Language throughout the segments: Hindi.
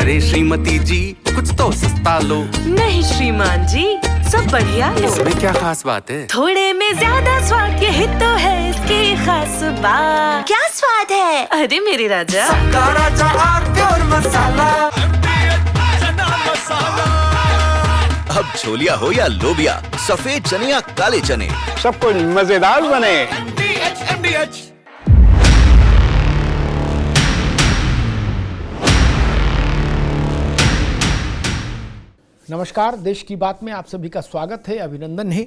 अरे श्रीमती जी कुछ तो सस्ता लो। नहीं श्रीमान जी, सब बढ़िया लो। इसमें क्या खास बात है? थोड़े में ज्यादा स्वाद, यही तो है इसकी खास बात। क्या स्वाद है? अरे मेरे राजा, सबका राजा आरती और मसाला। अब छोलिया हो या लोबिया, सफेद चने या काले चने, सब कुछ मजेदार बने। नमस्कार, देश की बात में आप सभी का स्वागत है, अभिनंदन है।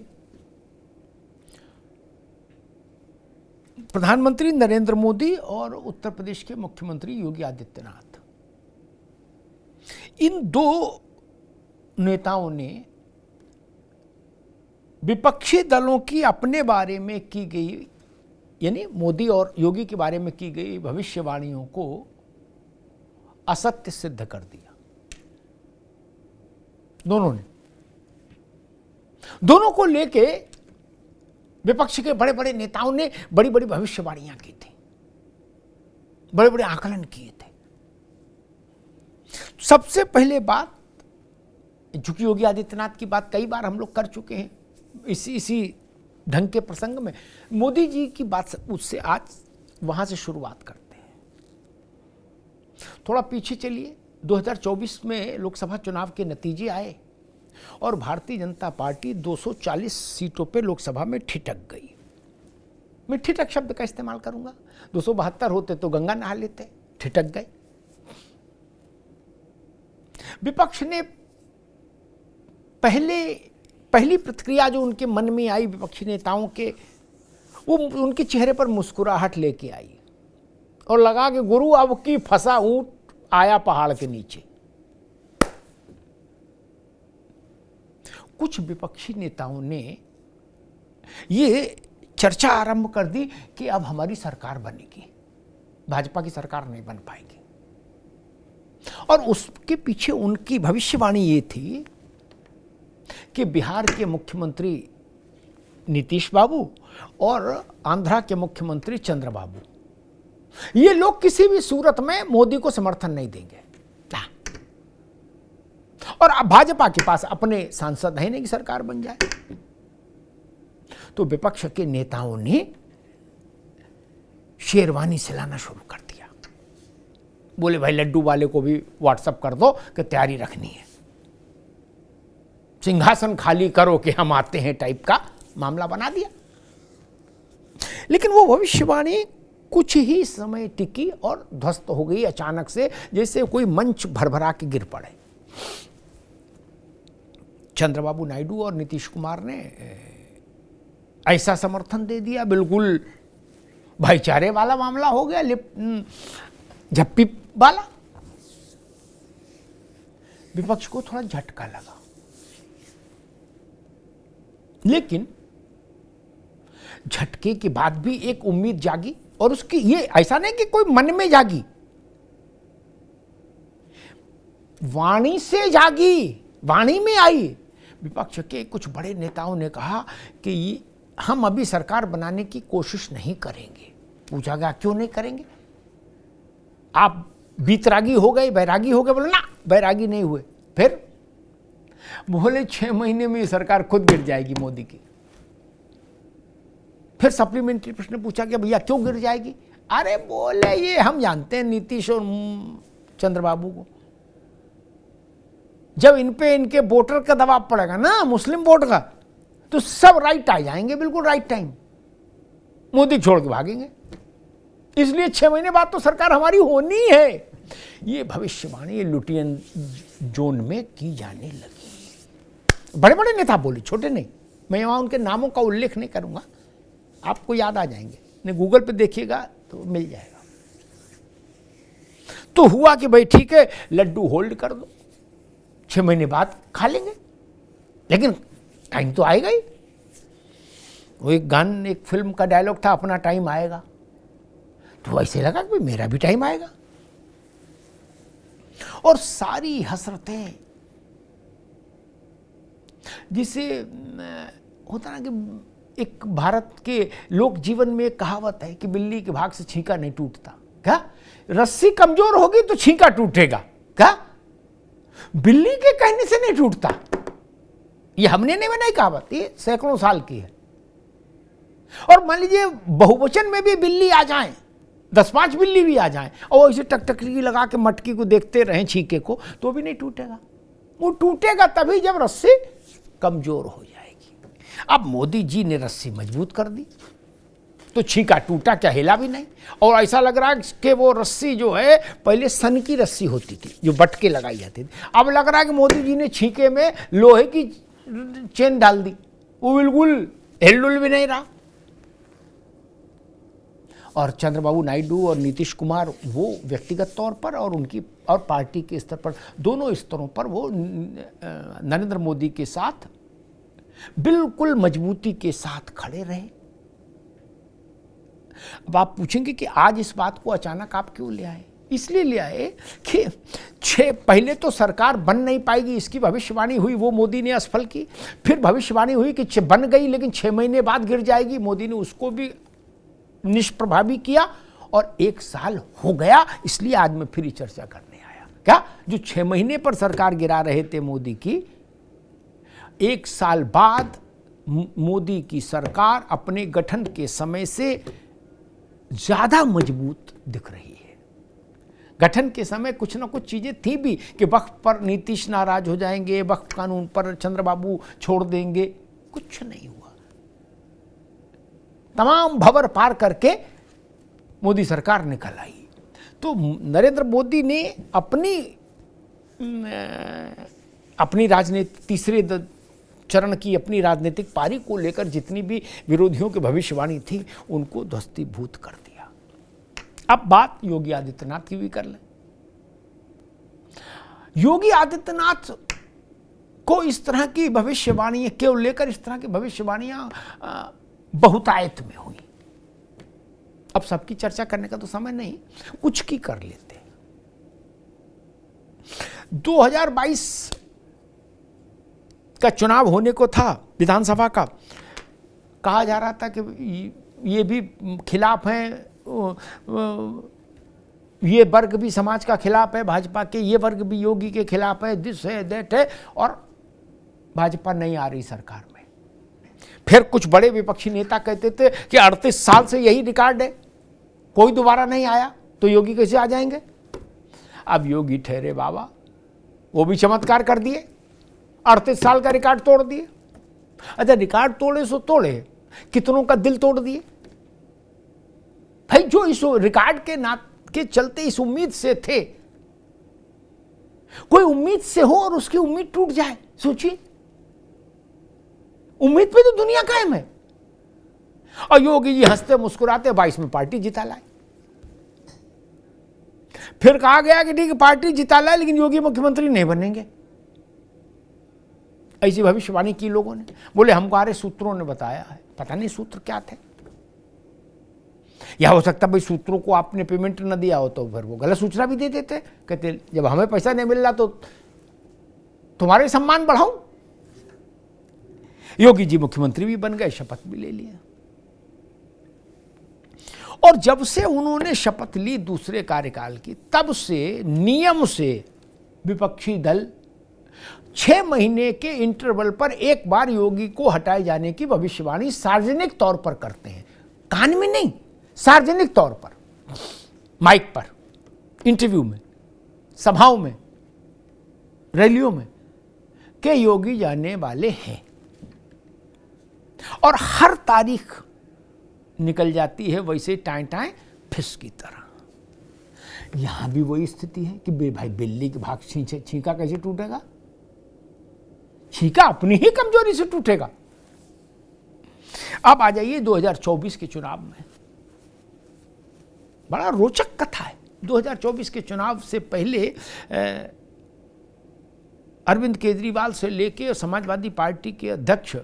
प्रधानमंत्री नरेंद्र मोदी और उत्तर प्रदेश के मुख्यमंत्री योगी आदित्यनाथ, इन दो नेताओं ने विपक्षी दलों की अपने बारे में की गई, यानी मोदी और योगी के बारे में की गई भविष्यवाणियों को असत्य सिद्ध कर दिया। दोनों को लेके विपक्ष के बड़े बड़े नेताओं ने बड़ी बड़ी भविष्यवाणियां की थी, बड़े बड़े आकलन किए थे। सबसे पहले बात, चूंकि योगी आदित्यनाथ की बात कई बार हम लोग कर चुके हैं इसी ढंग के प्रसंग में, मोदी जी की बात उससे आज वहां से शुरुआत करते हैं। थोड़ा पीछे चलिए, 2024 में लोकसभा चुनाव के नतीजे आए और भारतीय जनता पार्टी 240 सीटों पे लोकसभा में ठिठक गई। मैं ठिठक शब्द का इस्तेमाल करूंगा, 272 होते तो गंगा नहा लेते, ठिठक गए। विपक्ष ने पहली प्रतिक्रिया जो उनके मन में आई विपक्षी नेताओं के, वो उनके चेहरे पर मुस्कुराहट लेके आई और लगा कि गुरु अब की फंसा ऊंट आया पहाड़ के नीचे। कुछ विपक्षी नेताओं ने ये चर्चा आरंभ कर दी कि अब हमारी सरकार बनेगी, भाजपा की सरकार नहीं बन पाएगी। और उसके पीछे उनकी भविष्यवाणी ये थी कि बिहार के मुख्यमंत्री नीतीश बाबू और आंध्रा के मुख्यमंत्री चंद्रबाबू, ये लोग किसी भी सूरत में मोदी को समर्थन नहीं देंगे। और अब भाजपा के पास अपने सांसद है नहीं कि सरकार बन जाए। तो विपक्ष के नेताओं ने शेरवानी सिलाना शुरू कर दिया। बोले भाई लड्डू वाले को भी व्हाट्सएप कर दो कि तैयारी रखनी है, सिंहासन खाली करो कि हम आते हैं टाइप का मामला बना दिया। लेकिन वो भविष्यवाणी कुछ ही समय टिकी और ध्वस्त हो गई अचानक से, जैसे कोई मंच भरभरा के गिर पड़े। चंद्रबाबू नायडू और नीतीश कुमार ने ऐसा समर्थन दे दिया, बिल्कुल भाईचारे वाला मामला हो गया, झप्पी वाला। विपक्ष को थोड़ा झटका लगा, लेकिन झटके के बाद भी एक उम्मीद जागी। और उसकी ये ऐसा नहीं कि कोई मन में जागी, वाणी से जागी, वाणी में आई। विपक्ष के कुछ बड़े नेताओं ने कहा कि हम अभी सरकार बनाने की कोशिश नहीं करेंगे। पूछा गया क्यों नहीं करेंगे? आप बीतरागी हो गए, बैरागी हो गए? बोले ना, बैरागी नहीं हुए। फिर बोले 6 महीने में सरकार खुद गिर जाएगी मोदी की। फिर सप्लीमेंट्री प्रश्न पूछा कि भैया क्यों गिर जाएगी? अरे बोले ये हम जानते हैं नीतीश और चंद्रबाबू को, जब इन पे इनके वोटर का दबाव पड़ेगा ना, मुस्लिम वोट का, तो सब राइट आ जाएंगे, बिल्कुल राइट टाइम, मोदी छोड़ के भागेंगे। इसलिए 6 महीने बाद तो सरकार हमारी होनी है। ये भविष्यवाणी लुटियन जोन में की जाने लगी। बड़े बड़े नेता बोले, छोटे नहीं। मैं वहां उनके नामों का उल्लेख नहीं करूंगा, आपको याद आ जाएंगे, नहीं गूगल पे देखिएगा तो मिल जाएगा। तो हुआ कि भाई ठीक है, लड्डू होल्ड कर दो, 6 महीने बाद खा लेंगे, लेकिन टाइम तो आएगा ही। वो एक फिल्म का डायलॉग था, अपना टाइम आएगा। तो ऐसे लगा कि मेरा भी टाइम आएगा। और सारी हसरतें, जिसे होता ना कि एक भारत के लोक जीवन में एक कहावत है कि बिल्ली के भाग से छींका नहीं टूटता। क्या रस्सी कमजोर होगी तो छींका टूटेगा? क्या बिल्ली के कहने से नहीं टूटता। ये हमने नहीं बनाई कहावत, ये सैकड़ों साल की है। और मान लीजिए बहुवचन में भी बिल्ली आ जाए, 10-5 बिल्ली भी आ जाए और इसे टकटकी लगा के मटकी को देखते रहें छीके को, तो भी नहीं टूटेगा। वो टूटेगा तभी जब रस्सी कमजोर हो जाएगी। अब मोदी जी ने रस्सी मजबूत कर दी तो छीका टूटा, क्या हिला भी नहीं। और ऐसा लग रहा है कि वो रस्सी जो है पहले सन की रस्सी होती थी जो बटके लगाई जाती थी, अब लग रहा है कि मोदी जी ने छीके में लोहे की चेन डाल दी, वो बिल्कुल हिलडुल भी नहीं रहा। और चंद्रबाबू नायडू और नीतीश कुमार वो व्यक्तिगत तौर पर और उनकी और पार्टी के स्तर पर, दोनों स्तरों पर वो नरेंद्र मोदी के साथ बिल्कुल मजबूती के साथ खड़े रहे। अब आप पूछेंगे कि आज इस बात को अचानक आप क्यों ले आए? इसलिए ले आए कि पहले तो सरकार बन नहीं पाएगी इसकी भविष्यवाणी हुई, वो मोदी ने असफल की। फिर भविष्यवाणी हुई कि बन गई लेकिन 6 महीने बाद गिर जाएगी, मोदी ने उसको भी निष्प्रभावी किया। और 1 साल हो गया, इसलिए आज मैं फिर चर्चा करने आया। क्या जो 6 महीने पर सरकार गिरा रहे थे मोदी की, 1 साल बाद मोदी की सरकार अपने गठन के समय से ज्यादा मजबूत दिख रही है। गठन के समय कुछ ना कुछ चीजें थी भी कि वक्फ पर नीतीश नाराज हो जाएंगे, वक्फ कानून पर चंद्रबाबू छोड़ देंगे, कुछ नहीं हुआ। तमाम भंवर पार करके मोदी सरकार निकल आई। तो नरेंद्र मोदी ने अपनी राजनीति तीसरे चरण की अपनी राजनीतिक पारी को लेकर जितनी भी विरोधियों की भविष्यवाणी थी उनको ध्वस्तीभूत कर दिया। अब बात योगी आदित्यनाथ की भी कर लें। योगी आदित्यनाथ को इस तरह की भविष्यवाणी क्यों लेकर इस तरह की भविष्यवाणियां बहुतायत में हुई। अब सबकी चर्चा करने का तो समय नहीं, कुछ की कर लेते। 2022 का चुनाव होने को था विधानसभा का, कहा जा रहा था कि ये भी खिलाफ हैं, ये वर्ग भी समाज का खिलाफ है भाजपा के, ये वर्ग भी योगी के खिलाफ है, दिस है दैट है, और भाजपा नहीं आ रही सरकार में। फिर कुछ बड़े विपक्षी नेता कहते थे कि 38 साल से यही रिकॉर्ड है, कोई दोबारा नहीं आया, तो योगी कैसे आ जाएंगे। अब योगी ठहरे बाबा, वो भी चमत्कार कर दिए, 38 साल का रिकॉर्ड तोड़ दिए। अच्छा, रिकॉर्ड तोड़े सो तोड़े, कितनों का दिल तोड़ दिए भाई। जो इस रिकॉर्ड के चलते इस उम्मीद से थे, कोई उम्मीद से हो और उसकी उम्मीद टूट जाए, सोचिए। उम्मीद पे तो दुनिया कायम है। और योगी जी हंसते मुस्कुराते 22 में पार्टी जिता लाए। फिर कहा गया कि ठीक है पार्टी जिता लाए लेकिन योगी मुख्यमंत्री नहीं बनेंगे, ऐसी भविष्यवाणी की लोगों ने। बोले हमारे सूत्रों ने बताया है, पता नहीं सूत्र क्या थे। या हो सकता भाई सूत्रों को आपने पेमेंट न दिया हो तो फिर वो गलत सूचना भी दे देते, कहते जब हमें पैसा नहीं मिल रहा तो तुम्हारे सम्मान बढ़ाऊं। योगी जी मुख्यमंत्री भी बन गए, शपथ भी ले लिया। और जब से उन्होंने शपथ ली दूसरे कार्यकाल की, तब से नियम से विपक्षी दल 6 महीने के इंटरवल पर एक बार योगी को हटाए जाने की भविष्यवाणी सार्वजनिक तौर पर करते हैं। कान में नहीं, सार्वजनिक तौर पर, माइक पर, इंटरव्यू में, सभाओं में, रैलियों में के योगी जाने वाले हैं। और हर तारीख निकल जाती है वैसे टाएं टाएं फिस की तरह। यहां भी वही स्थिति है कि भाई बिल्ली के भाग छींका कैसे टूटेगा? छींका अपनी ही कमजोरी से टूटेगा। अब आ जाइए 2024 के चुनाव में। बड़ा रोचक कथा है। 2024 के चुनाव से पहले अरविंद केजरीवाल से लेकर समाजवादी पार्टी के अध्यक्ष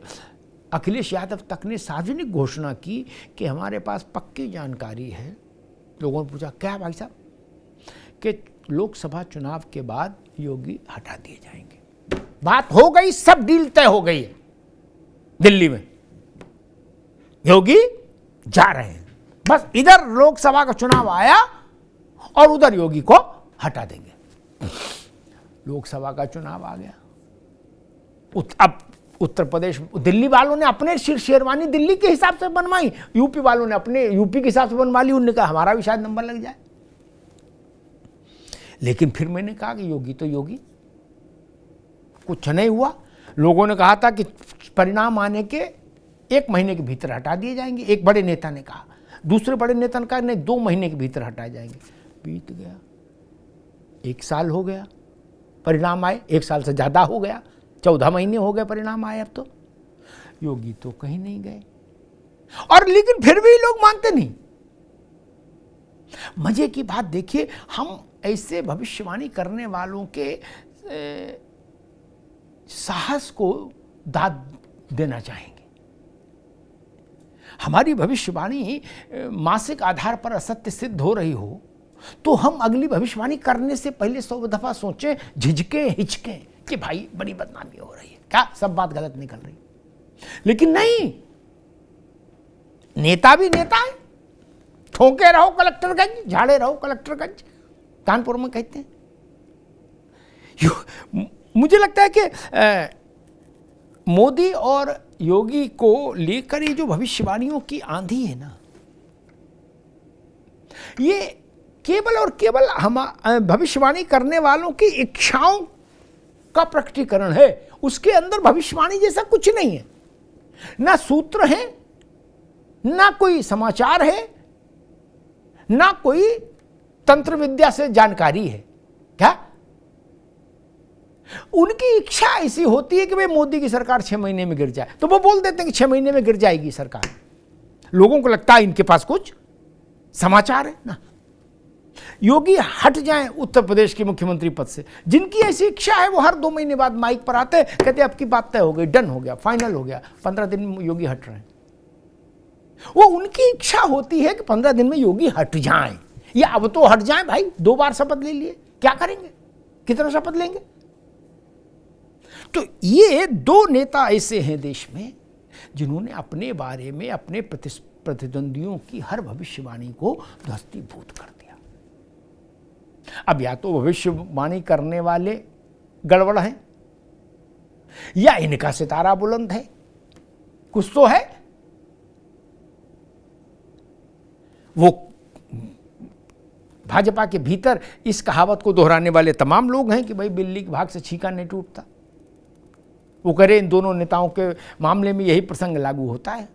अखिलेश यादव तक ने सार्वजनिक घोषणा की कि हमारे पास पक्की जानकारी है। लोगों ने पूछा क्या भाई साहब? कि लोकसभा चुनाव के बाद योगी हटा दिए जाएंगे। बात हो गई, सब डील तय हो गई है दिल्ली में, योगी जा रहे हैं। बस इधर लोकसभा का चुनाव आया और उधर योगी को हटा देंगे। लोकसभा का चुनाव आ गया। अब उत्तर प्रदेश, दिल्ली वालों ने अपने शेरवानी दिल्ली के हिसाब से बनवाई, यूपी वालों ने अपने यूपी के हिसाब से बनवा ली। उन्होंने कहा हमारा भी शायद नंबर लग जाए। लेकिन फिर मैंने कहा कि योगी तो योगी, कुछ नहीं हुआ। लोगों ने कहा था कि परिणाम आने के 1 महीने के भीतर हटा दिए जाएंगे, एक बड़े नेता ने कहा। दूसरे बड़े नेता ने कहा नहीं 2 महीने के भीतर हटाए जाएंगे। बीत गया, 1 साल हो गया, परिणाम आए 1 साल से ज्यादा हो गया, 14 महीने हो गए परिणाम आए। अब तो योगी तो कहीं नहीं गए, और लेकिन फिर भी लोग मानते नहीं। मजे की बात देखिए, हम ऐसे भविष्यवाणी करने वालों के साहस को दाद देना चाहेंगे। हमारी भविष्यवाणी मासिक आधार पर असत्य सिद्ध हो रही हो तो हम अगली भविष्यवाणी करने से पहले 100 दफा सोचें, झिझकें, हिचकें कि भाई बड़ी बदनामी हो रही है, क्या सब बात गलत निकल रही। लेकिन नहीं, नेता भी नेता है, ठोके रहो कलेक्टरगंज, झाड़े रहो कलेक्टरगंज, कानपुर में कहते हैं। मुझे लगता है कि मोदी और योगी को लेकर ये जो भविष्यवाणियों की आंधी है ना, ये केवल और केवल हम भविष्यवाणी करने वालों की इच्छाओं का प्रकटीकरण है। उसके अंदर भविष्यवाणी जैसा कुछ नहीं है, ना सूत्र है, ना कोई समाचार है, ना कोई तंत्र विद्या से जानकारी है। क्या उनकी इच्छा ऐसी होती है कि भाई मोदी की सरकार 6 महीने में गिर जाए, तो वो बोल देते हैं कि 6 महीने में गिर जाएगी सरकार। लोगों को लगता है इनके पास कुछ समाचार है ना। योगी हट जाएं उत्तर प्रदेश के मुख्यमंत्री पद से, जिनकी ऐसी इच्छा है वो हर 2 महीने बाद माइक पर आते हैं, कहते अब की बात तय हो गई, डन हो गया, फाइनल हो गया, 15 दिन में योगी हट रहे हैं। वो उनकी इच्छा होती है कि 15 दिन में योगी हट जाएं, या अब तो हट जाएं भाई, 2 बार शपथ ले लिए, क्या करेंगे, कितना शपथ लेंगे। तो ये 2 नेता ऐसे हैं देश में जिन्होंने अपने बारे में अपने प्रतिद्वंदियों की हर भविष्यवाणी को ध्वस्तीभूत कर दिया। अब या तो भविष्यवाणी करने वाले गड़बड़ हैं, या इनका सितारा बुलंद है, कुछ तो है। वो भाजपा के भीतर इस कहावत को दोहराने वाले तमाम लोग हैं कि भाई बिल्ली के भाग से छीका नहीं टूटता। वो करे इन दोनों नेताओं के मामले में यही प्रसंग लागू होता है।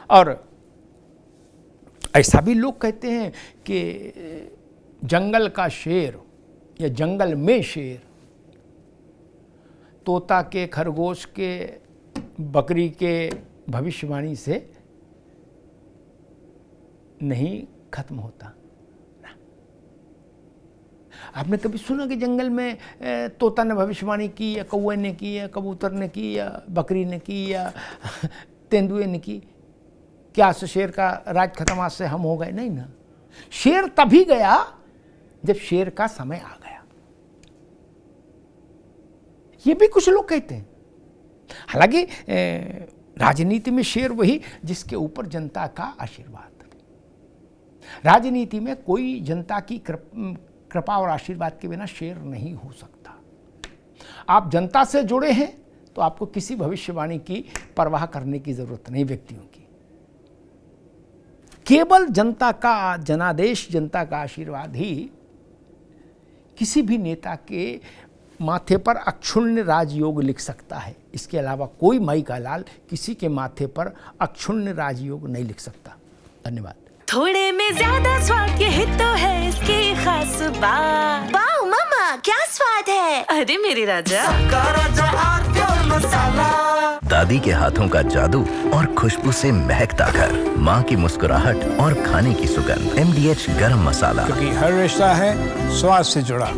और ऐसा भी लोग कहते हैं कि जंगल का शेर या जंगल में शेर तोता के, खरगोश के, बकरी के भविष्यवाणी से नहीं खत्म होता। आपने कभी सुना कि जंगल में तोता ने भविष्यवाणी की, या कौवे ने की, या कबूतर ने की, या बकरी ने की, या तेंदुए ने की? क्या शेर का राज खत्म, आज से हम हो गए? नहीं ना। शेर तभी गया जब शेर का समय आ गया। ये भी कुछ लोग कहते हैं। हालांकि राजनीति में शेर वही जिसके ऊपर जनता का आशीर्वाद। राजनीति में कोई जनता की कृपा और आशीर्वाद के बिना शेर नहीं हो सकता। आप जनता से जुड़े हैं तो आपको किसी भविष्यवाणी की परवाह करने की जरूरत नहीं, व्यक्तियों की। केवल जनता का जनादेश, जनता का आशीर्वाद ही किसी भी नेता के माथे पर अक्षुण्य राजयोग लिख सकता है। इसके अलावा कोई माई का लाल किसी के माथे पर अक्षुण्य राजयोग नहीं लिख सकता। धन्यवाद। थोड़े में ज्यादा स्वाद, यही तो है इसकी खास बात। वाओ मामा, क्या स्वाद है। अरे मेरे राजा, सबका राजा आरती और मसाला। दादी के हाथों का जादू और खुशबू से महकता घर, माँ की मुस्कुराहट और खाने की सुगंध। MDH गरम मसाला, क्योंकि हर रिश्ता है स्वाद से जुड़ा।